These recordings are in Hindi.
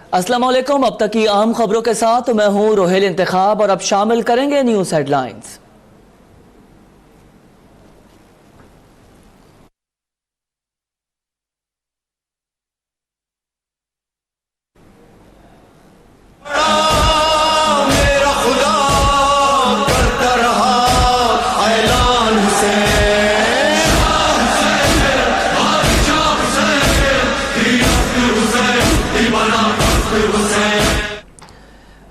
अस्सलाम वालेकुम। अब तक की अहम खबरों के साथ मैं हूं रोहेल इंतखाब और अब शामिल करेंगे न्यूज हेडलाइंस।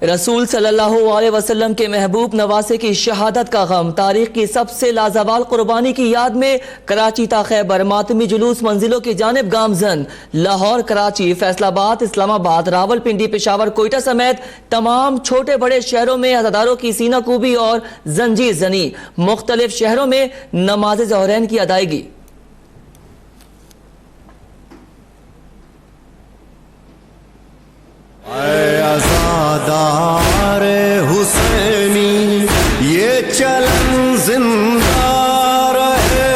रसूल सल्लल्लाहु अलैहि वसल्लम के महबूब नवासे की शहादत का गम, तारीख की सबसे लाजवाल कुर्बानी की याद में कराची ता खैबर मातमी जुलूस मंजिलों की जानिब गामजन। लाहौर, कराची, फैसलाबाद, इस्लामाबाद, रावलपिंडी, पेशावर, कोयटा समेत तमाम छोटे बड़े शहरों में अज़ादारों की सीना कूबी और जंजीर जनी। मुख्तलिफ शहरों में नमाज ज़ोहरैन की अदायगी। आज़ादार हुसैनी ये चलन जिंदा रहे,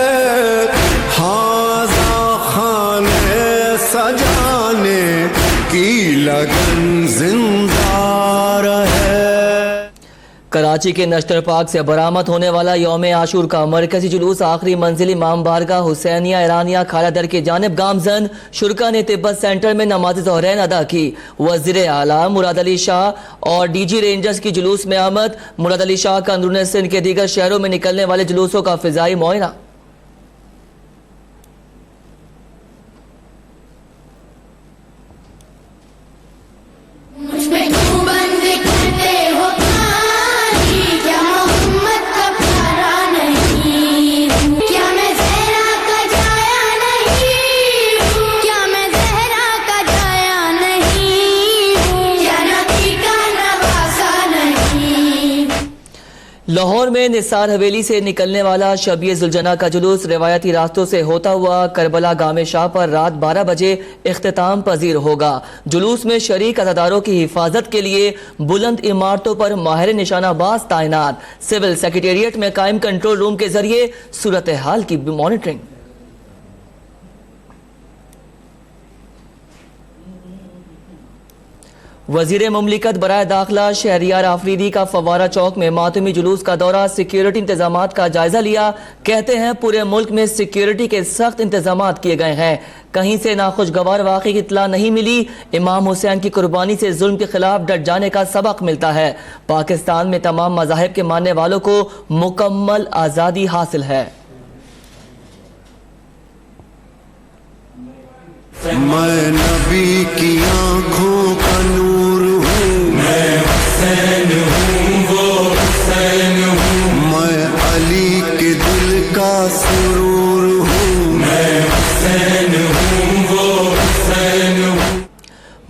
हाज़ा खाने सजाने की लगन जिंदा रहे। कराची के नश्तर पार्क से बरामद होने वाला यौम आशूर का मरकजी जुलूस आखिरी मंजिल इमाम बारगाह हुसैनिया ईरानिया खाला दर की जानिब गामजन। शुरका ने तिब्बत सेंटर में नमाज ज़ोहरैन अदा की। वज़ीर आला मुराद अली शाह और डीजी रेंजर्स की जुलूस में आमद। मुराद अली शाह का अंदरून सिंध के दीगर शहरों में निकलने वाले जुलूसों का फिजाई मुआयना। लाहौर में निसार हवेली से निकलने वाला शबीए जुलजना का जुलूस रिवायती रास्तों से होता हुआ करबला गामे शाह पर रात 12 बजे इख्तिताम पजीर होगा। जुलूस में शरीक अज़ादारों की हिफाजत के लिए बुलंद इमारतों पर माहिर निशानाबाज तैनात। सिविल सेक्रेटेरिएट में कायम कंट्रोल रूम के जरिए सूरत हाल की मॉनिटरिंग। वजीर मुमलिकत बराए दाखिला शहरियार आफरीदी का फवारा चौक में मातमी जुलूस का दौरा, सिक्योरिटी इंतजाम का जायजा लिया। कहते हैं पूरे मुल्क में सिक्योरिटी के सख्त इंतजाम किए गए हैं, कहीं से नाखुशगवार वाक़े की इत्तला नहीं मिली। इमाम हुसैन की कुर्बानी से जुल्म के खिलाफ डट जाने का सबक मिलता है। पाकिस्तान में तमाम मज़ाहिब के मानने वालों को मुकम्मल आज़ादी हासिल है। मैं नबी की आंखों का नूर हूँ, मैं हुसैन हूँ, वो हुसैन हूँ। मैं अली के दिल का सुरूर हूँ, मैं हुसैन हूँ, वो हुसैन हूँ।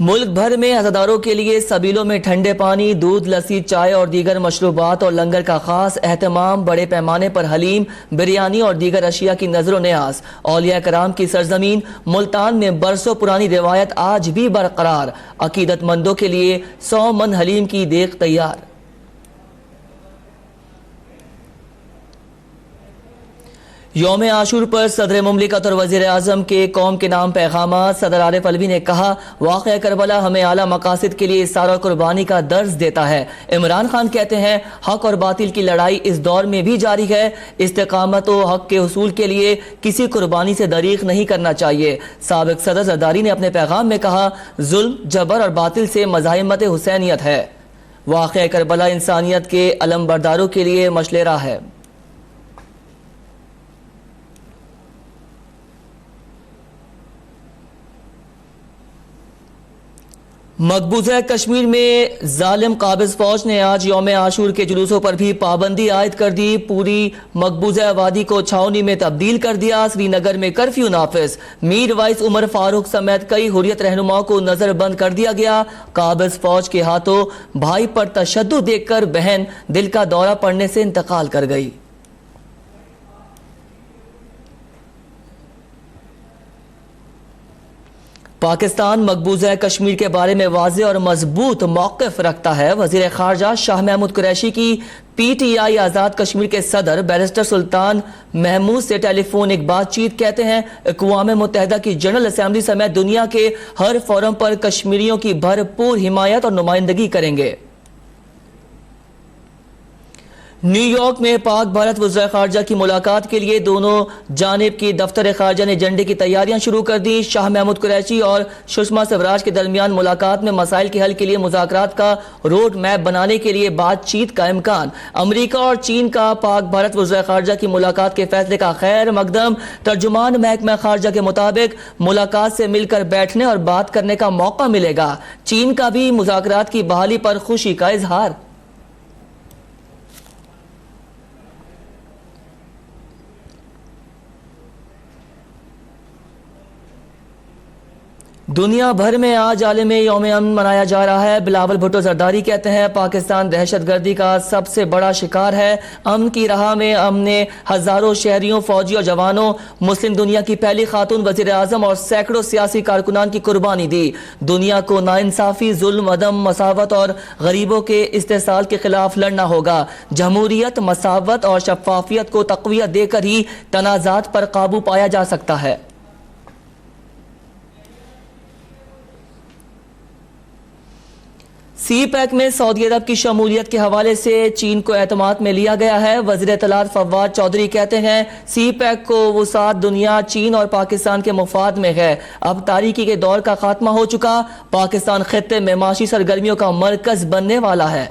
मुल्क भर में अज़ादारों के लिए सबीलों में ठंडे पानी, दूध, लस्सी, चाय और दीगर मशरूबात और लंगर का खास एहतमाम। बड़े पैमाने पर हलीम, बिरयानी और दीगर अशिया की नजरो न्याज। औलिया कराम की सरजमीन मुल्तान में बरसों पुरानी रिवायत आज भी बरकरार। अकीदतमंदों के लिए 100 मन हलीम की देख तैयार। यौम आशूर पर सदर मुमलिकत और वज़ीर आज़म के कौम के नाम पैगामा। सदर आरिफ अलवी ने कहा, वाक़या करबला हमें आला मकासद के लिए इसार और कुर्बानी का दर्ज देता है। इमरान खान कहते हैं, हक और बातिल की लड़ाई इस दौर में भी जारी है। इस्तिकामत और हक के हुसूल के लिए किसी कुर्बानी से दरीग नहीं करना चाहिए। साबिक सदर जरदारी ने अपने पैगाम में कहा, जुल्म, जबर और बातिल से मज़ाहिमत हुसैनियत है। वाक़या करबला इंसानियत के अलमबरदारों के लिए मशलेरा है। मकबूजा कश्मीर में जालिम काबिज फौज ने आज यौम आशूर के जुलूसों पर भी पाबंदी आयद कर दी। पूरी मकबूजा वादी को छावनी में तब्दील कर दिया। श्रीनगर में कर्फ्यू नाफिज। मीर वाइस उमर फारूक समेत कई हुर्रियत रहनुमाओं को नजरबंद कर दिया गया। काबिज फौज के हाथों भाई पर तशद्दुद देखकर बहन दिल का दौरा पड़ने से इंतकाल कर गई। पाकिस्तान मकबूजा कश्मीर के बारे में वाज़ेह और मजबूत मौक़िफ़ रखता है। वज़ीर ख़ारजा शाह महमूद कुरैशी की PTI आज़ाद कश्मीर के सदर बैरिस्टर सुल्तान महमूद से टेलीफोनिक बातचीत। कहते हैं अक़वाम मुत्तहिदा की जनरल असम्बली समेत दुनिया के हर फोरम पर कश्मीरियों की भरपूर हिमायत और नुमाइंदगी करेंगे। न्यूयॉर्क में पाक भारत वज़ीर ख़ारजा की मुलाकात के लिए दोनों जानिब की दफ्तर ख़ारजा ने एजेंडे की तैयारियां शुरू कर दी। शाह महमूद कुरैशी और सुषमा स्वराज के दरमियान मुलाकात में मसाइल के हल के लिए मुज़ाकरात का रोड मैप बनाने के लिए बातचीत का इम्कान। अमरीका और चीन का पाक भारत वज़ीर ख़ारजा की मुलाकात के फैसले का खैर मकदम। तर्जुमान महकमा ख़ारजा के मुताबिक मुलाकात से मिलकर बैठने और बात करने का मौका मिलेगा। चीन का भी मुज़ाकरात की बहाली पर खुशी का इजहार। दुनिया भर में आज आलमी यौम-ए-अमन मनाया जा रहा है। बिलावल भुट्टो जरदारी कहते हैं पाकिस्तान दहशतगर्दी का सबसे बड़ा शिकार है। अमन की राह में हमने हजारों शहरियों, फौजी और जवानों, मुस्लिम दुनिया की पहली खातून वजीर आजम और सैकड़ों सियासी कारकुनान की कुर्बानी दी। दुनिया को नाइंसाफी, जुल्म, अदम मसावत और गरीबों के इस्तेसाल के खिलाफ लड़ना होगा। जमहूरियत, मसावत और शफाफियत को तक़वियत देकर ही तनाज़ात पर काबू पाया जा सकता है। CPEC में सऊदी अरब की शमूलियत के हवाले से चीन को एतमाद में लिया गया है। वज़ीर इत्तलात फवाद चौधरी कहते हैं CPEC को वुसात दुनिया, चीन और पाकिस्तान के मुफाद में है। अब तारीकी के दौर का खात्मा हो चुका। पाकिस्तान खित्ते में माशी सरगर्मियों का मरकज बनने वाला है।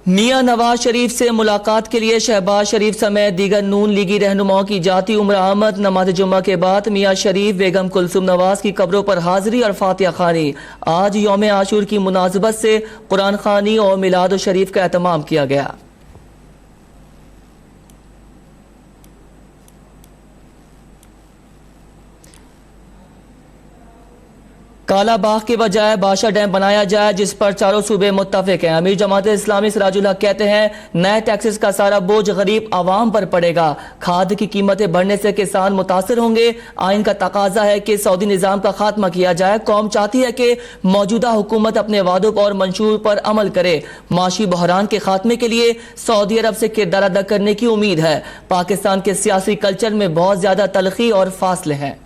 मियां नवाज शरीफ से मुलाकात के लिए शहबाज शरीफ समेत दीगर नून लीगी रहनुमाओं की जाती उम्र आमद। नमाज जुम्मा के बाद मियां शरीफ बेगम कुलसुम नवाज की कब्रों पर हाजिरी और फातिहा खानी। आज यौम आशूर की मुनासबत से कुरान खानी और मिलाद शरीफ का एहतमाम किया गया। काला बाग के बजाय बादशाह डैम बनाया जाए, जिस पर चारों सूबे मुत्तफिक हैं। अमीर जमात इस्लामी सिराजुल हक कहते हैं नए टैक्सेस का सारा बोझ गरीब आवाम पर पड़ेगा। खाद की कीमतें बढ़ने से किसान मुतासर होंगे। आइन का तकाजा है कि सऊदी निज़ाम का खात्मा किया जाए। कौम चाहती है कि मौजूदा हुकूमत अपने वादों और मंशूर पर अमल करे। माशी बहरान के खात्मे के लिए सऊदी अरब से किरदार अदा करने की उम्मीद है। पाकिस्तान के सियासी कल्चर में बहुत ज्यादा तलखी और फासले हैं।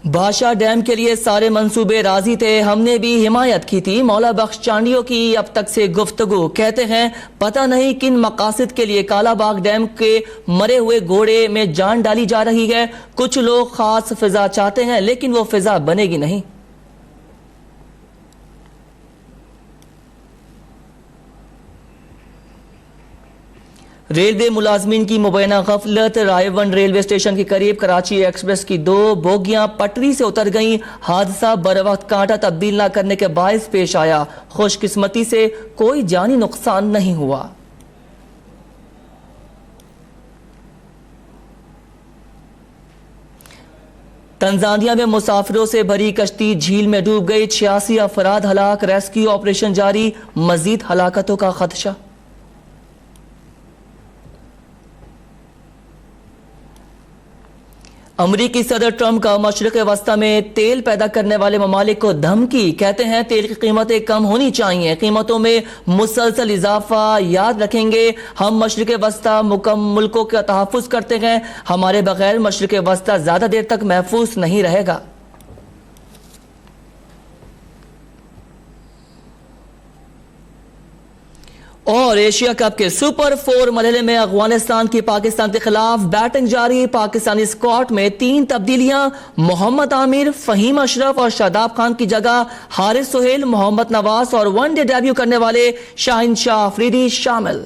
बादशाह डैम के लिए सारे मंसूबे राजी थे, हमने भी हिमायत की थी। मौला बख्श चांडियों की अब तक से गुफ्तगू। कहते हैं पता नहीं किन मकासद के लिए काला बाग डैम के मरे हुए घोड़े में जान डाली जा रही है। कुछ लोग खास फिजा चाहते हैं, लेकिन वो फिजा बनेगी नहीं। रेलवे मुलाजमीन की मुबैना गफलत। रायवन रेलवे स्टेशन के करीब कराची एक्सप्रेस की 2 बोगियां पटरी से उतर गईं। हादसा बर वक्त कांटा तब्दील न करने के बायस पेश आया। खुशकिस्मती से कोई जानी नुकसान नहीं हुआ। तंजानिया में मुसाफिरों से भरी कश्ती झील में डूब गई। 86 अफराद हलाक। रेस्क्यू ऑपरेशन जारी। मजीद हलाकतों का खदशा। अमरीकी सदर ट्रंप का मशरिक वस्ता में तेल पैदा करने वाले ममालिक को धमकी। कहते हैं तेल की कीमतें कम होनी चाहिए, कीमतों में मुसलसल इजाफा। याद रखेंगे हम मशरिक वस्ता मुल्कों का तहफ़्फ़ुज़ करते हैं। हमारे बगैर मशरिक वस्ता ज़्यादा देर तक महफूज नहीं रहेगा। और एशिया कप के सुपर 4 मरहले में अफगानिस्तान की पाकिस्तान के खिलाफ बैटिंग जारी। पाकिस्तानी स्क्वाड में 3 तब्दीलियां। मोहम्मद आमिर, फहीम अशरफ और शादाब खान की जगह हारिस सोहेल, मोहम्मद नवाज और वनडे डेब्यू करने वाले शाहिन शाह अफरीदी शामिल।